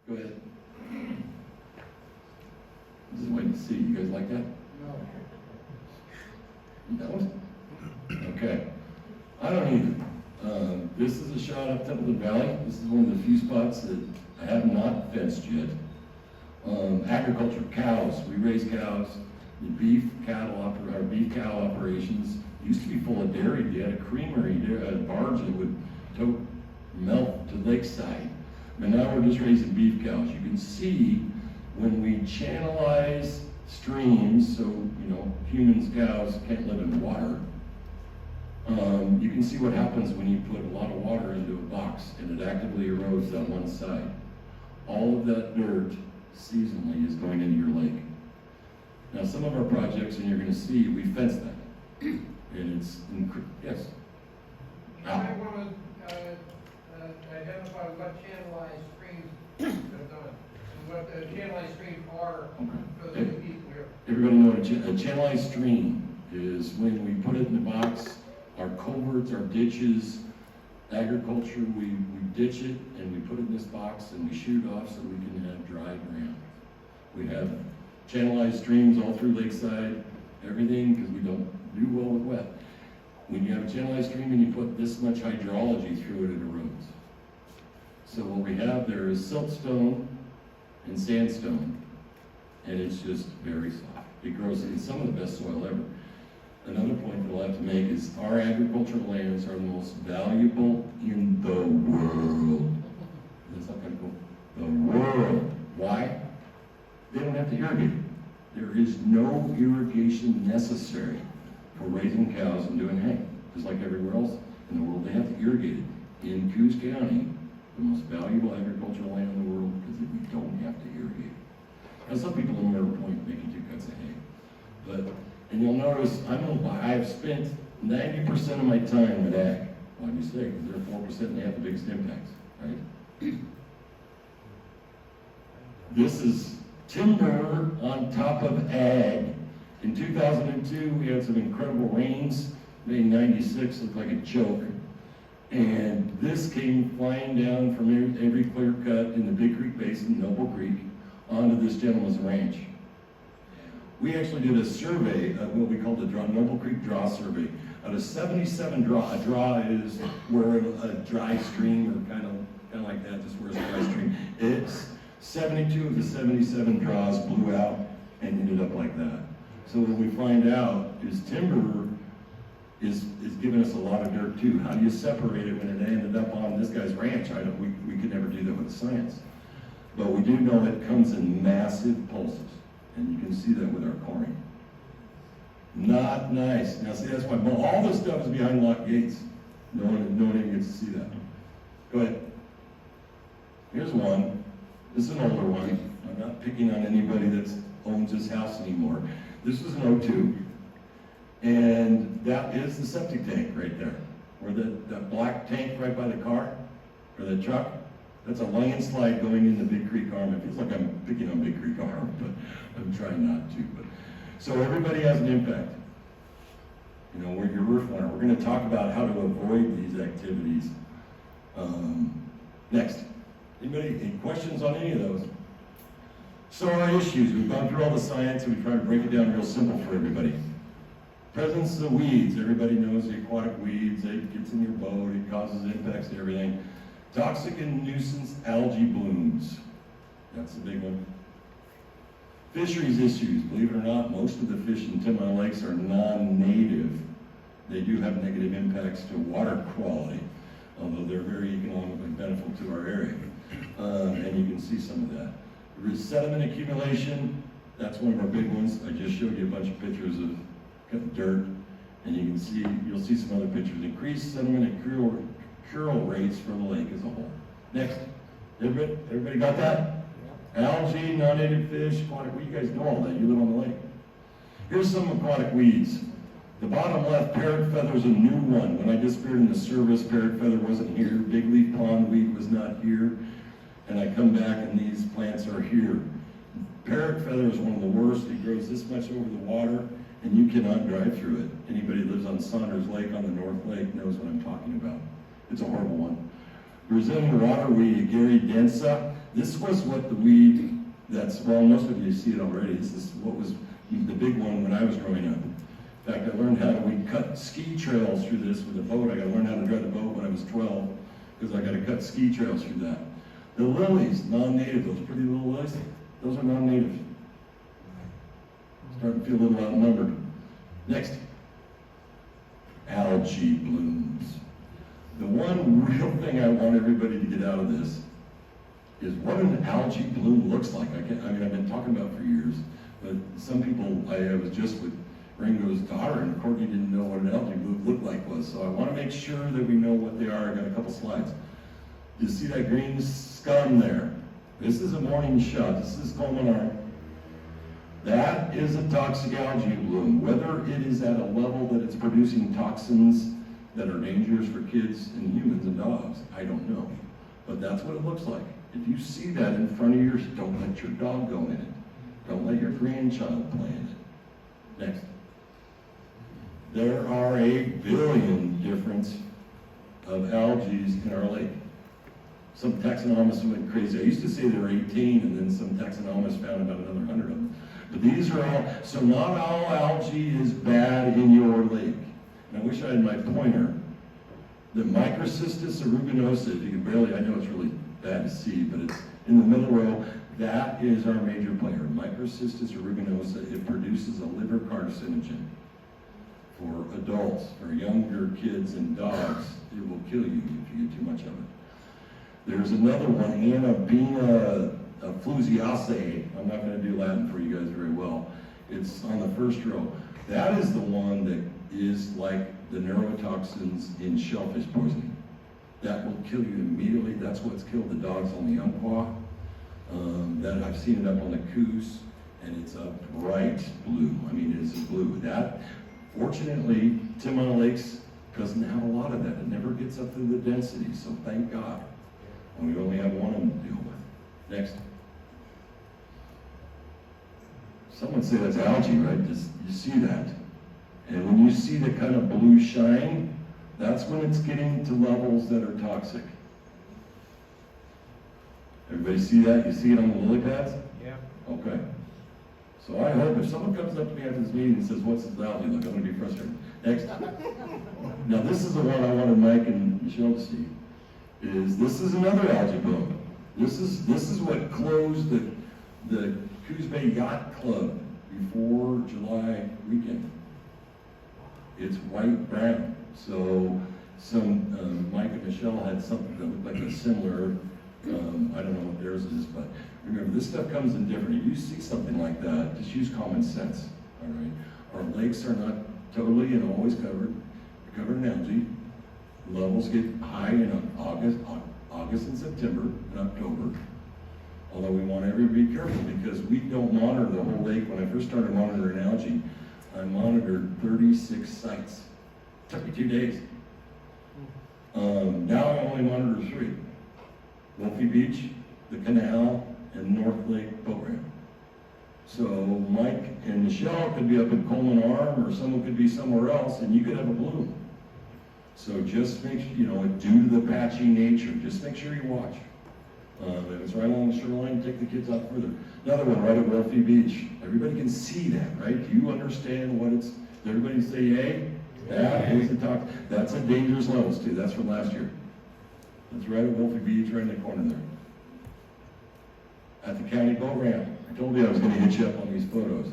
Go ahead. Just waiting to see. You guys like that? No. You don't? Okay. I don't either. This is a shot up Templeton Valley. This is one of the few spots that I have not fenced yet. Agriculture, cows. We raise cows. The beef cow operations used to be full of dairy. You had a creamery, a barge that would tote milk to lakeside. But now we're just raising beef cows. You can see when we channelize streams, so humans, cows can't live in water. You can see what happens when you put a lot of water into a box and it actively erodes that one side. All of that dirt seasonally is going into your lake. Now some of our projects, and you're going to see, we fence that. And it's, yes? I want to identify what channelized streams have done, and what the channelized streams are for the people here. Everybody know what a channelized stream is when we put it in the box, our culverts, our ditches, agriculture, we ditch it and we put it in this box and we shoot off so we can have dry ground. We have channelized streams all through lakeside, everything, because we don't do well with wet. When you have a channelized stream and you put this much hydrology through it, it erodes. So what we have there is siltstone and sandstone, and it's just very soft. It grows in some of the best soil ever. Another point that I'll have to make is our agricultural lands are the most valuable in the world. That's not kind of cool. The world. Why? They don't have to irrigate. There is no irrigation necessary for raising cows and doing hay. Just like everywhere else in the world, they have to irrigate it. In Coos County, the most valuable agricultural land in the world, because we don't have to irrigate it. Now, some people in River Point making 2 cuts of hay. And you'll notice, I've spent 90% of my time with ag. Why do you say? Because they're 4% and they have the biggest impacts, right? This is timber on top of ag. In 2002, we had some incredible rains. Made 96 look like a joke. And this came flying down from every clear cut in the Big Creek Basin, Noble Creek, onto this gentleman's ranch. We actually did a survey of what we call the Noble Creek Draw Survey. Out of 77 draw, a draw is where a dry stream, or kind of like that, just where it's a dry stream. It's 72 of the 77 draws blew out and ended up like that. So what we find out is timber is giving us a lot of dirt too. How do you separate it when it ended up on this guy's ranch? We could never do that with science. But we do know it comes in massive pulses. And you can see that with our coring. Not nice. Now see, that's why all this stuff is behind locked gates. No one even gets to see that. Go ahead. Here's one. This is an older one. I'm not picking on anybody that owns this house anymore. This was an 02. And that is the septic tank right there. Where that black tank right by the car, or the truck. That's a landslide going into Big Creek Arm. It feels like I'm picking on Big Creek Arm, but I'm trying not to. So everybody has an impact. Where your roof went. We're going to talk about how to avoid these activities. Next. Any questions on any of those? So our issues, we've gone through all the science and we try to break it down real simple for everybody. Presence of weeds. Everybody knows the aquatic weeds. It gets in your boat. It causes impacts to everything. Toxic and nuisance algae blooms. That's the big one. Fisheries issues. Believe it or not, most of the fish in 10 Mile Lakes are non-native. They do have negative impacts to water quality, although they're very economically beneficial to our area. And you can see some of that. Sediment accumulation, that's one of our big ones. I just showed you a bunch of pictures of dirt, and you'll see some other pictures. Increased sediment and curl rates for the lake as a whole. Next. Everybody got that? Algae, non-native fish, aquatic weeds. You guys know all that. You live on the lake. Here's some aquatic weeds. The bottom left, parrot feather, is a new one. When I disappeared in the service, parrot feather wasn't here. Big leaf pondweed was not here. And I come back and these plants are here. Parrot feather is one of the worst. It grows this much over the water and you cannot drive through it. Anybody that lives on Saunders Lake on the North Lake knows what I'm talking about. It's a horrible one. Brazilian waterweed, Gary densa. This was what the weed, well, most of you see it already. This is what was the big one when I was growing up. In fact, I learned how we cut ski trails through this with a boat. I got to learn how to drive the boat when I was 12 because I got to cut ski trails through that. The lilies, non-native, those pretty little lilies, those are non-native. Starting to feel a little outnumbered. Next, algae blooms. The one real thing I want everybody to get out of this is what an algae bloom looks like. I've been talking about it for years, but some people, I was just with Ringo's daughter, and Courtney didn't know what an algae bloom looked like was, so I want to make sure that we know what they are. I got a couple slides. You see that green scum there? This is a morning shot. This is culminar. That is a toxic algae bloom. Whether it is at a level that it's producing toxins that are dangerous for kids and humans and dogs, I don't know. But that's what it looks like. If you see that in front of yours, don't let your dog go in it. Don't let your grandchild play in it. Next. There are a billion different of algae in our lake. Some taxonomists went crazy. I used to say there were 18, and then some taxonomists found about another 100 of them. But these are all, so not all algae is bad in your lake. And I wish I had my pointer. The Microcystis aeruginosa, if you can barely, I know it's really bad to see, but it's in the middle row. That is our major player, Microcystis aeruginosa. It produces a liver carcinogen. For adults, for younger kids and dogs, it will kill you if you get too much of it. There's another one, Anabina flusiaceae. I'm not going to do Latin for you guys very well. It's on the first row. That is the one that is like the neurotoxins in shellfish poisoning. That will kill you immediately. That's what's killed the dogs on the umpqua. That I've seen it up on the coos, and it's a bright blue. I mean, it is a blue. That, fortunately, Timon Lakes doesn't have a lot of that. It never gets up to the density, so thank God. And we only have one of them to deal with. Next. Someone say that's algae, right? You see that. And when you see the kind of blue shine, that's when it's getting to levels that are toxic. Everybody see that? You see it on the lily pads? Yeah. Okay. So I hope if someone comes up to me after this meeting and says, what's this algae look, I'm going to be frustrated. Next. Now this is the one I wanted Mike and Michelle to see. This is another algae bloom. This is what closed the Coos Bay Yacht Club before July weekend. It's white-brown. So Mike and Michelle had something that looked like a similar, I don't know what theirs is, but remember, this stuff comes in different. If you see something like that, just use common sense, all right? Our lakes are not totally and always covered in algae. Levels get high in August and September and October. Although we want everybody to be careful because we don't monitor the whole lake. When I first started monitoring algae, I monitored 36 sites. It took me 2 days. Now I only monitor 3. Wolfie Beach, the canal, and North Lake boat ramp. So Mike and Michelle could be up in Coleman Arm, or someone could be somewhere else, and you could have a bloom. So just make sure, due to the patchy nature, just make sure you watch. If it's right along the shoreline, take the kids out further. Another one right at Wolfie Beach. Everybody can see that, right? Do you understand what it's, does everybody say yay? That is the top. That's at dangerous levels too. That's from last year. That's right at Wolfie Beach, right in the corner there. At the county boat ramp. I told you I was going to hit you up on these photos.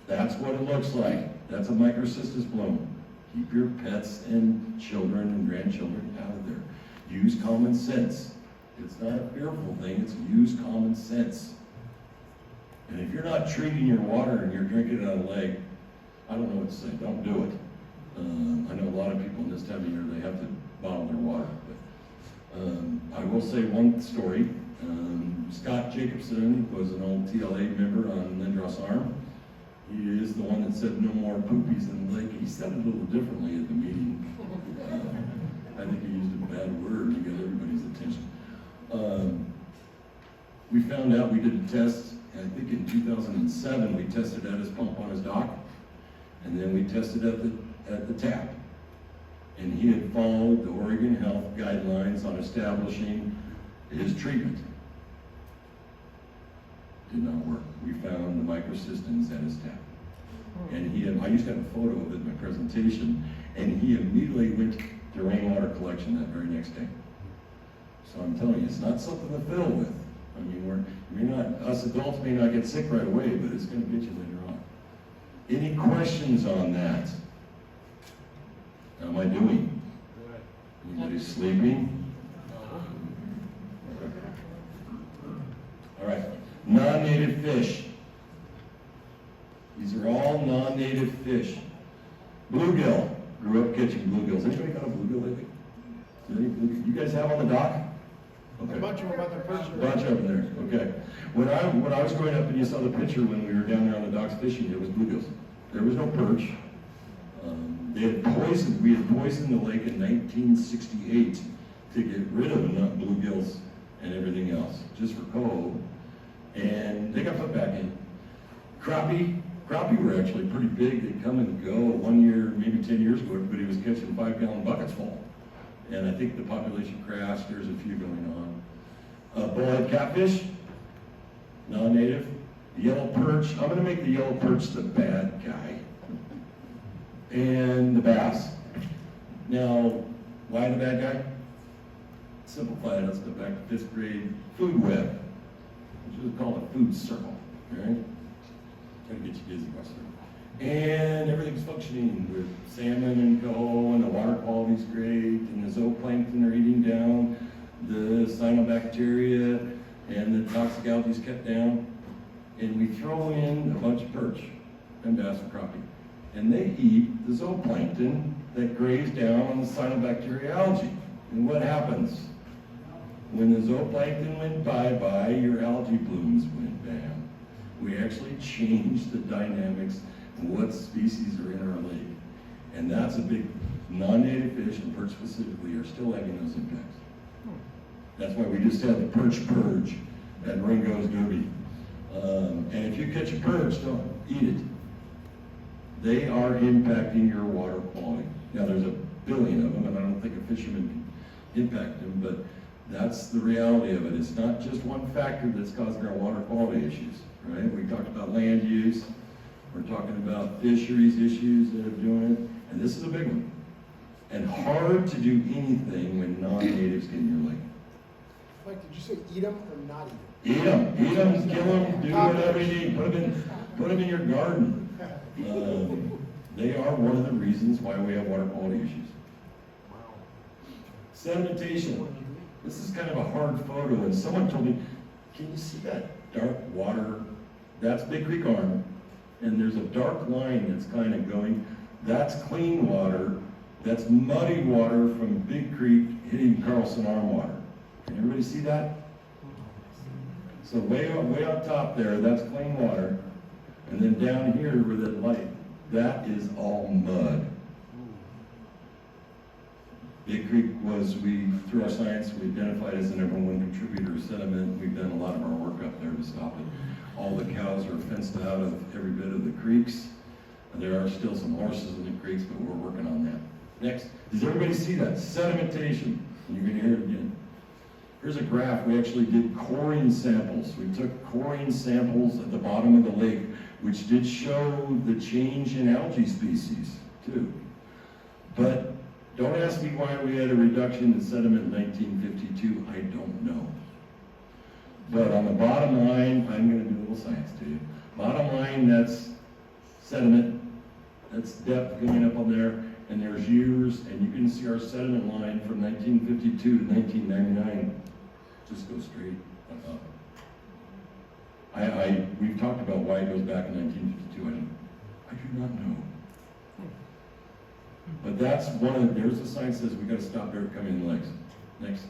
That's what it looks like. That's a Microcystis bloom. Keep your pets and children and grandchildren out of there. Use common sense. It's not a fearful thing, it's use common sense. And if you're not treating your water and you're drinking it out of a lake, I don't know what to say, don't do it. I know a lot of people in this time of year, they have to bottle their water. But I will say one story. Scott Jacobson was an old TLA member on Lindros Arm. He is the one that said no more poopies in the lake. He said it a little differently at the meeting. I think he used a bad word to get everybody's attention. We found out, we did a test, I think in 2007, we tested at his pump on his dock, and then we tested at the tap. And he had followed the Oregon Health guidelines on establishing His treatment did not work. We found the microcystins at his tap. And I used to have a photo of it in my presentation, and he immediately went to rainwater collection that very next day. So I'm telling you, it's not something to fiddle with. I mean, us adults may not get sick right away, but it's going to get you later on. Any questions on that? How am I doing? Anybody sleeping? All right, non-native fish. These are all non-native fish. Bluegill. Grew up catching bluegills. Anybody got a bluegill lately? You guys have on the dock? Okay. A bunch of them about the perch. A bunch of them there. Okay. When I was growing up and you saw the picture when we were down there on the docks fishing, it was bluegills. There was no perch. We had poisoned the lake in 1968 to get rid of bluegills and everything else, just for coho. And they got put back in. Crappie were actually pretty big. They'd come and go. One year, maybe 10 years ago, everybody was catching 5-gallon buckets full. And I think the population crashed. There's a few going on. Bullhead catfish, non-native. The yellow perch. I'm going to make the yellow perch the bad guy. And the bass. Now, why the bad guy? Simplify it. Let's go back to 5th grade. Food web. We should call it food circle. Right? Trying to get you busy, Buster. And everything's functioning with salmon and coho, and the water quality's great, and the zooplankton are eating down, the cyanobacteria, and the toxic algae kept down. And we throw in a bunch of perch and bass and crappie. And they eat the zooplankton that graze down on the cyanobacteria algae. And what happens? When the zooplankton went bye-bye, your algae blooms went bam. We actually changed the dynamics of what species are in our lake. And that's a big, non-native fish, and perch specifically, are still having those impacts. That's why we just had the perch purge at Ringo's Derby. And if you catch a perch, don't eat it. They are impacting your water quality. Now, there's a billion of them, and I don't think a fisherman can impact them, but that's the reality of it. It's not just one factor that's causing our water quality issues, right? We talked about land use. We're talking about fisheries issues that are doing it, and this is a big one. And hard to do anything when non-natives get in your lake. Mike, did you say eat them or not eat Eat them, kill them, do whatever you need. Put them in your garden. They are one of the reasons why we have water quality issues. Wow. Sedimentation. This is kind of a hard photo, and someone told me, can you see that dark water? That's Big Creek Arm, and there's a dark line that's kind of going. That's clean water. That's muddy water from Big Creek hitting Carlson Arm water. Can everybody see that? So way on top there, that's clean water. And then down here where that light, that is all mud. Big Creek was, through our science, we identified as the #1 contributor of sediment. We've done a lot of our work up there to stop it. All the cows are fenced out of every bit of the creeks. There are still some horses in the creeks, but we're working on that. Next, does everybody see that? Sedimentation. And you're going to hear it again. Here's a graph. We actually did coring samples. We took coring samples at the bottom of the lake, which did show the change in algae species, too. But don't ask me why we had a reduction in sediment in 1952. I don't know. But on the bottom line, I'm going to do a little science to you. Bottom line, that's sediment. That's depth going up on there. And there's years, and you can see our sediment line from 1952 to 1999. Just go straight up. We've talked about why it goes back in 1952. I do not know. But that's there's a sign that says we got to stop dirt coming in the lakes. Next.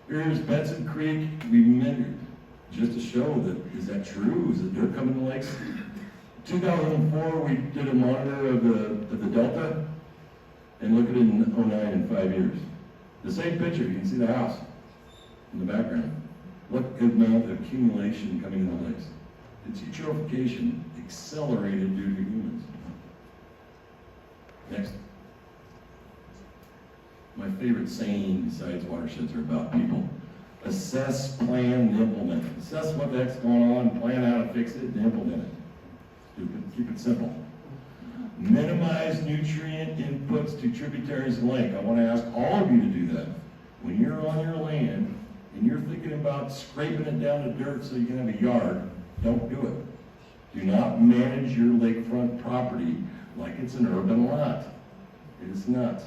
Here's Benson Creek. We measured just to show that, is that true? Is it dirt coming in the lakes? 2004, we did a monitor of the Delta, and look at it in 09 in 5 years. The same picture, you can see the house in the background. Look at the amount of accumulation coming in the lakes. It's eutrophication accelerated due to humans. Next. my favorite saying besides watersheds are about people. Assess, plan, and implement. Assess what the heck's going on, plan how to fix it, and implement it. Stupid. Keep it simple. Minimize nutrient inputs to tributaries and lake. I want to ask all of you to do that. When you're on your land and you're thinking about scraping it down to dirt so you can have a yard, don't do it. Do not manage your lakefront property like it's an urban lot. It is not.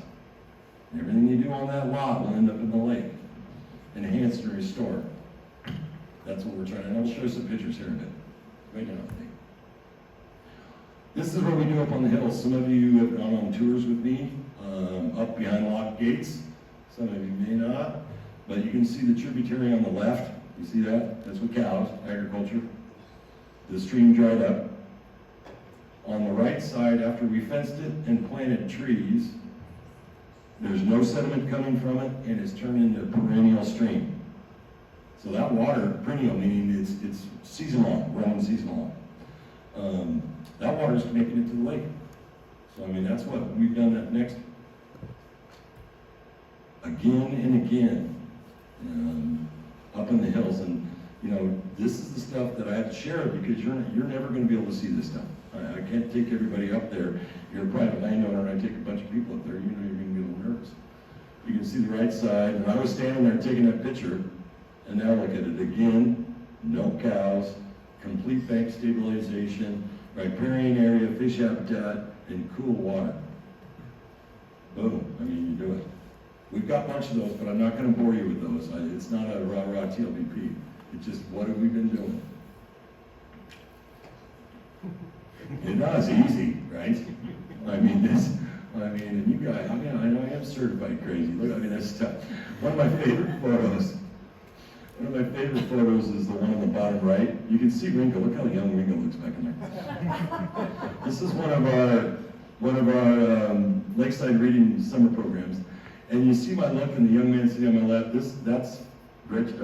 Everything you do on that lot will end up in the lake. Enhance and restore. That's what we're trying to do. I'll show you some pictures here in a bit. Right now, I think. This is what we do up on the hills. Some of you have gone on tours with me up behind locked gates. Some of you may not. But you can see the tributary on the left. You see that? That's with cows, agriculture. The stream dried up. On the right side, after we fenced it and planted trees, there's no sediment coming from it, and it's turned into a perennial stream. So that water, perennial, meaning it's seasonal, running seasonal. That water is making it to the lake. So I mean, that's what we've done that next. Again and again, up in the hills, and you know, this is the stuff that I have to share because you're never going to be able to see this stuff. I can't take everybody up there. You're a private landowner, and I take a bunch of people up there. You know, you're going to be a little nervous. You can see the right side, and I was standing there taking that picture, and now look at it again. No cows, complete bank stabilization, riparian area, fish habitat, and cool water. Boom. I mean, you do it. We've got a bunch of those, but I'm not going to bore you with those. It's not a rah-rah TLBP. It's just, what have we been doing? It is easy, right? And you guys, I know I am certified crazy. Look, that's tough. One of my favorite photos is the one on the bottom right. You can see Ringo. Look how young Ringo looks back in there. This is one of our lakeside reading summer programs. And you see my left and the young man sitting on my left. That's Rich,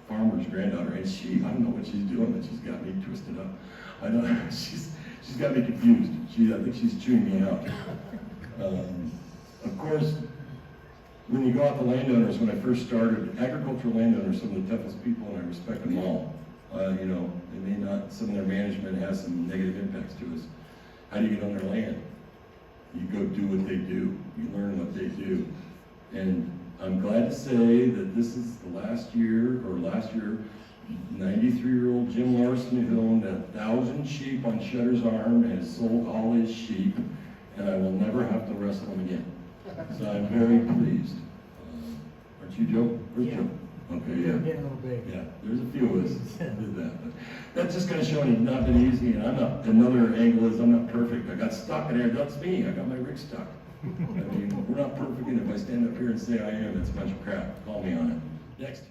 farmer's granddaughter, and I don't know what she's doing, but she's got me twisted up. I don't know, she's got me confused. I think she's chewing me out. Of course, when you go out to landowners, when I first started, agricultural landowners are some of the toughest people, and I respect them all. You know, they may not, some of their management has some negative impacts to us. How do you get on their land? You go do what they do. You learn what they do. And I'm glad to say that this is the last year, 93-year-old Jim Larson, who owned 1,000 sheep on Shutter's Arm, has sold all his sheep, and I will never have to wrestle him again. So I'm very pleased. Aren't you, Joe? Where's Joe? Okay, yeah. Getting a little big. Yeah, there's a few of us that did that. But that's just going to show it's not been easy, and another angle is I'm not perfect. I got stuck in there. That's me. I got my rig stuck. I mean, we're not perfect, and if I stand up here and say I am, it's a bunch of crap. Call me on it. Next.